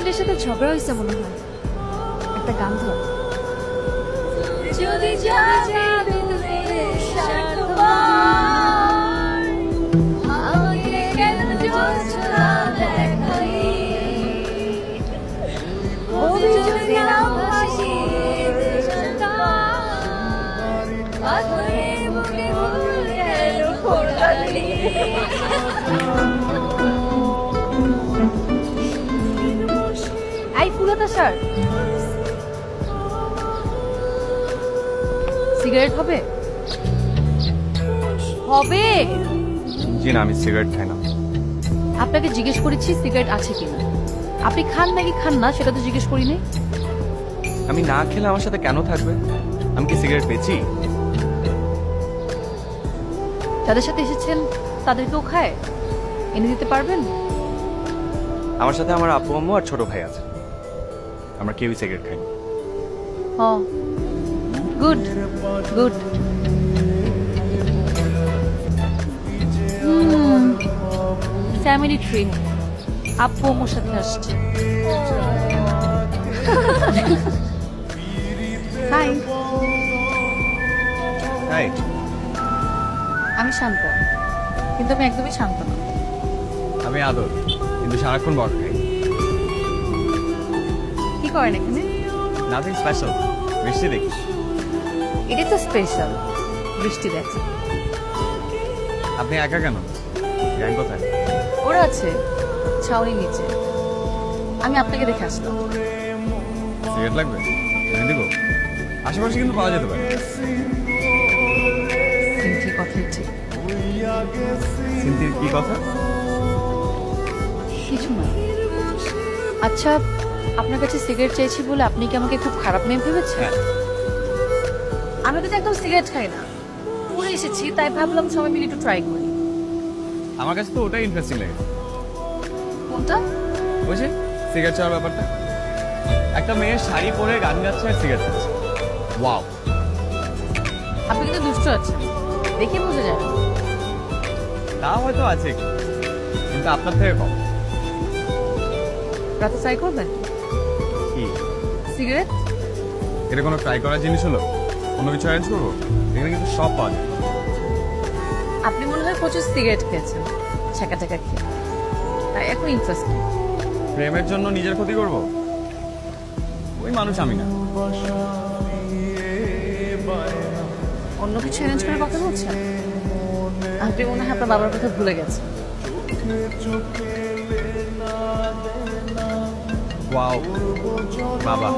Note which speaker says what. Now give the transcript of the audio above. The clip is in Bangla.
Speaker 1: ছেলের সাথে ঝগড়া হয়েছে মনে হয়। একটা গান ধর। যদি যাবে দূরে স্বার্থপর, আমাকে কেন জোছনা দেখালি? যদি নাম ভাসিয়ে পাথরে বুকে ভুল গেল ফোড়ালি। এই ফুলতা স্যার, সিগারেট হবে? হবে।
Speaker 2: জি না, আমি সিগারেট খাই না।
Speaker 1: আপনাকে জিজ্ঞেস করেছি সিগারেট আছে কিনা। আপনি খান নাকি খান না সেটা তো জিজ্ঞেস করিনি।
Speaker 2: আমি না খেলে আমার সাথে কেন থাকবে? আমি কি সিগারেট বেচি?
Speaker 1: যাদের সাথে এসেছেন তাদেরকেও খায়, এনে দিতে পারবেন?
Speaker 2: আমার সাথে আমার আপু আম্মু আর ছোট ভাই আছে, আমরা কেউই সিগারেট খাই না।
Speaker 1: Oh good good. Family trip, আপু আম্মুর সাথে আসছে। Hi,
Speaker 2: hi.
Speaker 1: আমি শান্ত, কিন্তু আমি একদমই শান্ত না।
Speaker 2: আমি আদর, কিন্তু সারাক্ষণ বক খাই।
Speaker 1: কি করেন এখানে?
Speaker 2: নাথিং স্পেশাল, বৃষ্টি দেখি।
Speaker 1: এটা তো স্পেশাল, বৃষ্টি দেখে।
Speaker 2: আপনি একা কেন? গ্যাং কোথায়?
Speaker 1: ওরা আছে ছাউনির নিচে, আমি আপনাকে দেখে আসলাম।
Speaker 2: সিগারেট লাগবে? এনে দিব। আশেপাশে কিন্তু পাওয়া যেতে পারে।
Speaker 1: সিনথির কথাই ঠিক।
Speaker 2: সিন্থির কি কথা?
Speaker 1: কিছু না। আচ্ছা, আপনার কাছে সিগারেট চাইছি বলে আপনি কি আমাকে খুব খারাপ মেয়ে ভেবেছেন?
Speaker 2: হ্যাঁ।
Speaker 1: আমি তো একদম সিগারেট খাই না, পড়ে এসেছি তাই ভাবলাম সবাই মিলে একটু ট্রাই করি।
Speaker 2: আমার কাছে তো ওটাই ইন্টারেস্টিং লাগে।
Speaker 1: কোনটা?
Speaker 2: বুঝলি সিগারেট চাওয়ার ব্যাপারটা? একটা মেয়ে শাড়ি পরে গান গাচ্ছে আর সিগারেট খাচ্ছে। ওয়াও।
Speaker 1: আপনি কিন্তু দুষ্ট আছেন, দেখে বোঝা যায় না।
Speaker 2: তা হয়তো আছে, কিন্তু আপনার থেকে কম।
Speaker 1: রাতে ট্রাই করবেন
Speaker 2: কি
Speaker 1: সিগারেট?
Speaker 2: এটা কোনো ট্রাই করার জিনিস হলো? অন্য কিছু অ্যারেঞ্জ করবো? এখানে কিন্তু সব পাওয়া যায়।
Speaker 1: আপনি মনে হয় প্রচুর সিগারেট খেয়েছেন, ছাকা টাকা খেয়ে, তাই এখন ইন্টারেস্ট।
Speaker 2: প্রেমের জন্য নিজের ক্ষতি করব? ওই মানুষ আমি না।
Speaker 1: অন্য কিছু অ্যারেঞ্জ করে কথা বলছেন? আপনি মনে হয় আপনার বাবার কথা ভুলে গেছেন।
Speaker 2: ওয়াও, বাবা